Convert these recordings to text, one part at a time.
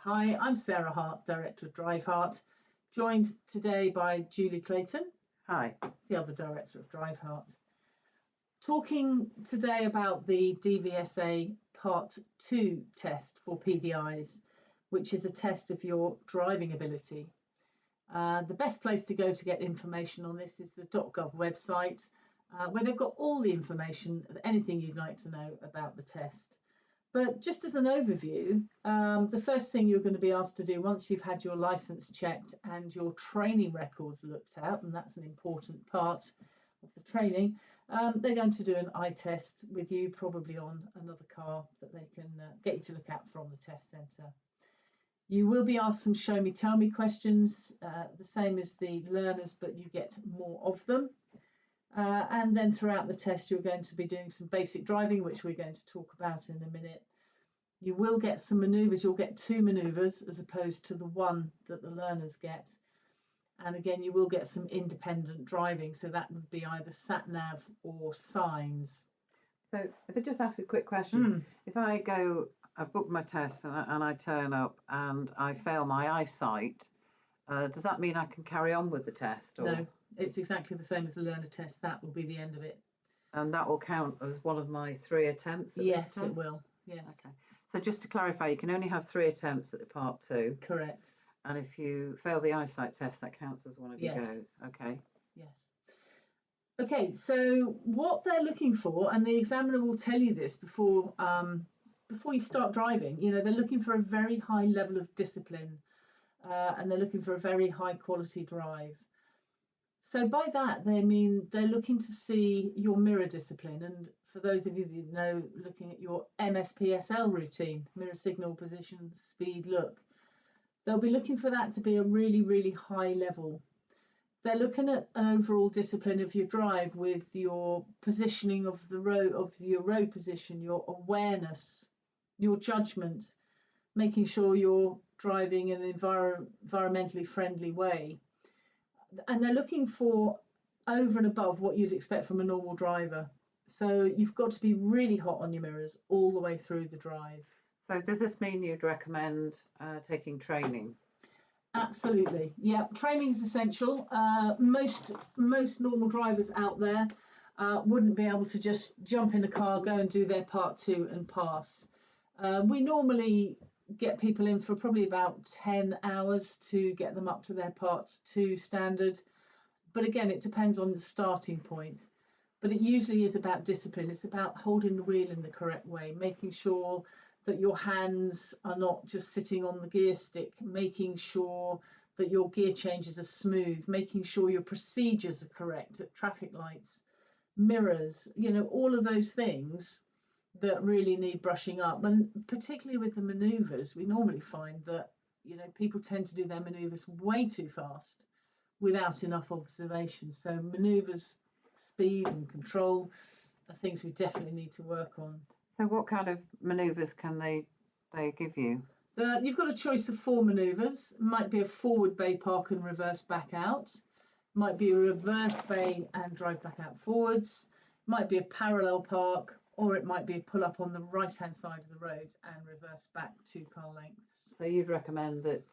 Hi, I'm Sarah Hart, Director of Drive Hart, joined today by Julie Clayton. Hi. The other Director of Drive Hart. Talking today about the DVSA Part 2 test for PDIs, which is a test of your driving ability. The best place to go to get information on this is the .gov website, where they've got all the information of anything you'd like to know about the test. But just as an overview, the first thing you're going to be asked to do once you've had your licence checked and your training records looked at, and that's an important part of the training, they're going to do an eye test with you, probably on another car that they can get you to look at from the test centre. You will be asked some show me, tell me questions, the same as the learners, but you get more of them. And then throughout the test, you're going to be doing some basic driving, which we're going to talk about in a minute. You will get some manoeuvres. You'll get 2 manoeuvres as opposed to the 1 that the learners get. And again, you will get some independent driving. So that would be either sat-nav or signs. So if I just ask a quick question, if I go, I've booked my test and I turn up and I fail my eyesight, does that mean I can carry on with the test? Or? No, it's exactly the same as the learner test. That will be the end of it. And that will count as one of my 3 attempts at yes, this test? It will. Yes. Okay. So just to clarify, you can only have 3 attempts at the part 2. Correct. And if you fail the eyesight test, that counts as one of your goes. Okay. Yes. Okay, so what they're looking for, and the examiner will tell you this before you start driving, they're looking for a very high level of discipline, and they're looking for a very high quality drive. So by that, they mean they're looking to see your mirror discipline. And for those of you that know, looking at your MSPSL routine, mirror signal, position, speed, look, they'll be looking for that to be a really, really high level. They're looking at an overall discipline of your drive with your positioning of the road, of your road position, your awareness, your judgment, making sure you're driving in an environmentally friendly way. And they're looking for over and above what you'd expect from a normal driver. So you've got to be really hot on your mirrors all the way through the drive. So does this mean you'd recommend taking training? Absolutely. Yeah, training is essential. Most normal drivers out there wouldn't be able to just jump in the car, go and do their part 2 and pass. We normally get people in for probably about 10 hours to get them up to their part 2 standard. But again, it depends on the starting point. But it usually is about discipline. It's about holding the wheel in the correct way, making sure that your hands are not just sitting on the gear stick, making sure that your gear changes are smooth, making sure your procedures are correct at traffic lights, mirrors, all of those things that really need brushing up. And particularly with the manoeuvres, we normally find that, people tend to do their manoeuvres way too fast without enough observation. So manoeuvres, speed and control are things we definitely need to work on. So what kind of manoeuvres can they give you? You've got a choice of 4 manoeuvres. Might be a forward bay park and reverse back out. Might be a reverse bay and drive back out forwards. Might be a parallel park, or it might be a pull up on the right hand side of the road and reverse back 2 car lengths. So you'd recommend that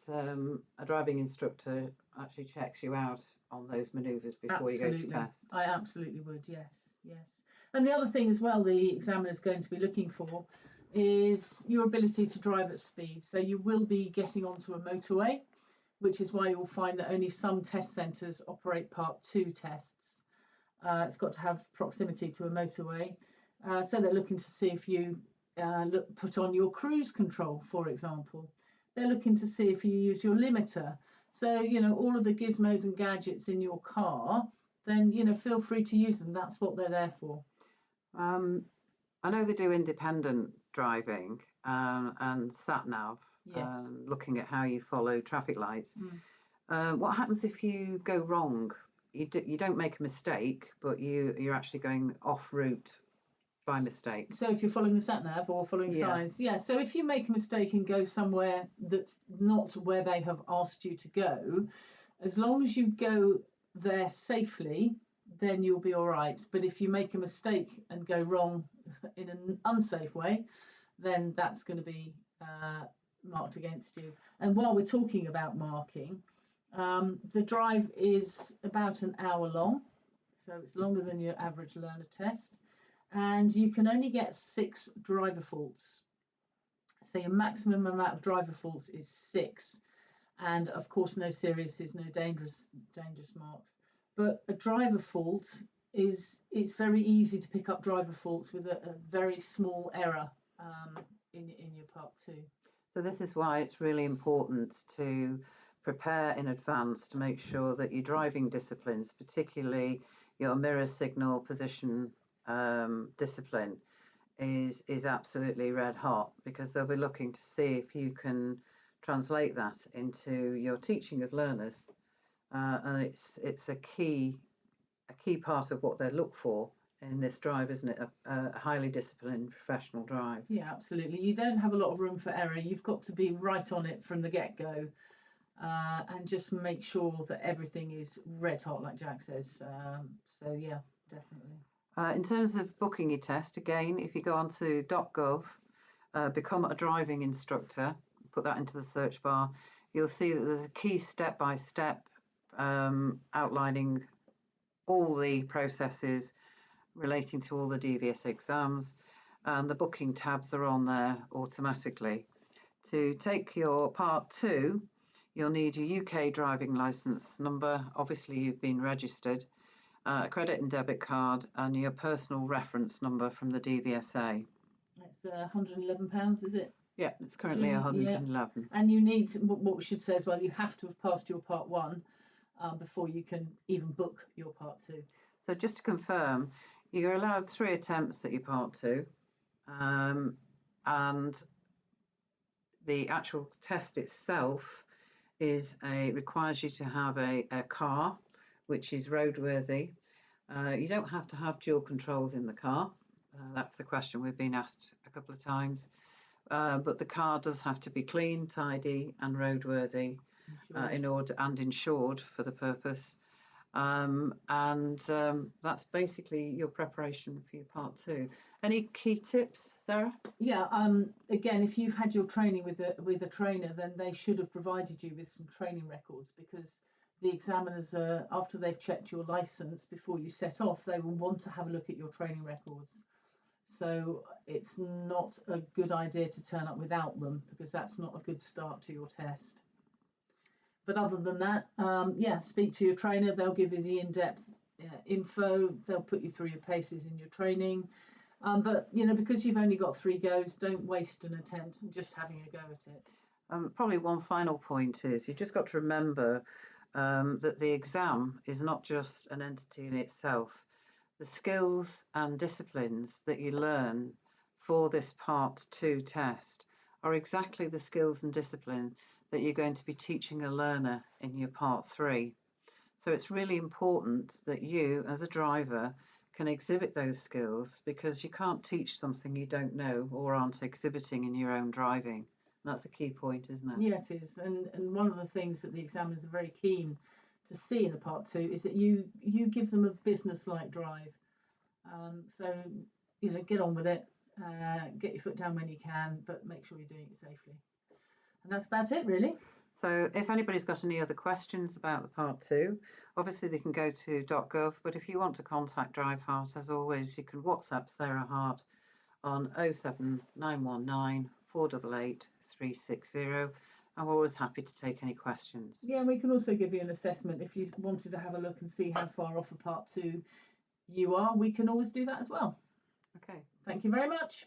a driving instructor actually checks you out on those manoeuvres before you go to test? I absolutely would, yes. And the other thing as well the examiner is going to be looking for is your ability to drive at speed. So you will be getting onto a motorway, which is why you'll find that only some test centres operate part 2 tests. It's got to have proximity to a motorway. So they're looking to see if you put on your cruise control, for example. They're looking to see if you use your limiter. So, all of the gizmos and gadgets in your car, then, feel free to use them. That's what they're there for. I know they do independent driving and sat-nav, looking at how you follow traffic lights. What happens if you go wrong? You don't make a mistake, but you're actually going off route by mistake. So if you're following the sat-nav or following signs, so if you make a mistake and go somewhere that's not where they have asked you to go, as long as you go there safely, then you'll be all right. But if you make a mistake and go wrong in an unsafe way, then that's going to be marked against you. And while we're talking about marking, the drive is about an hour long, so it's longer than your average learner test, and you can only get 6 driver faults. So your maximum amount of driver faults is 6, and of course no seriouses, no dangerous marks. But a driver fault it's very easy to pick up driver faults with a very small error in your part 2. So this is why it's really important to prepare in advance to make sure that your driving disciplines, particularly your mirror signal position discipline, is absolutely red hot, because they'll be looking to see if you can translate that into your teaching of learners, and it's a key part of what they look for in this drive, isn't it? A highly disciplined professional drive. Yeah, absolutely. You don't have a lot of room for error. You've got to be right on it from the get-go, and just make sure that everything is red hot, like Jack says. So yeah, definitely. In terms of booking your test, again, if you go onto .gov, become a driving instructor, put that into the search bar, you'll see that there's a key step-by-step outlining all the processes relating to all the DVSA exams, and the booking tabs are on there automatically. To take your part 2, you'll need your UK driving licence number, obviously you've been registered, a credit and debit card, and your personal reference number from the DVSA. It's £111, is it? Yeah, it's currently 111. Yeah. And you need, what we should say as well, you have to have passed your part 1 before you can even book your part 2. So just to confirm, you're allowed 3 attempts at your part 2, and the actual test itself requires you to have a car which is roadworthy. You don't have to have dual controls in the car. That's the question we've been asked a couple of times. But the car does have to be clean, tidy and roadworthy, and insured for the purpose. That's basically your preparation for your part 2. Any key tips, Sarah? Yeah, again, if you've had your training with a trainer, then they should have provided you with some training records, because the examiners, after they've checked your license before you set off, they will want to have a look at your training records. So it's not a good idea to turn up without them, because that's not a good start to your test. But other than that, yeah, speak to your trainer. They'll give you the in-depth info. They'll put you through your paces in your training. But, you know, because you've only got 3 goes, don't waste an attempt just having a go at it. Probably one final point is you've just got to remember that the exam is not just an entity in itself. The skills and disciplines that you learn for this part 2 test are exactly the skills and discipline that you're going to be teaching a learner in your part 3. So it's really important that you, as a driver, can exhibit those skills, because you can't teach something you don't know or aren't exhibiting in your own driving. And that's a key point, isn't it? Yeah, it is. And one of the things that the examiners are very keen to see in a part 2 is that you give them a business-like drive. So, you know, get on with it, get your foot down when you can, but make sure you're doing it safely. And that's about it, really. So if anybody's got any other questions about the part 2, obviously they can go to .gov, but if you want to contact Drive Hart, as always, you can WhatsApp Sarah Hart on 07919 488 360, and we're always happy to take any questions. Yeah, and we can also give you an assessment if you wanted to have a look and see how far off a part 2 you are. We can always do that as well. Okay. Thank you very much.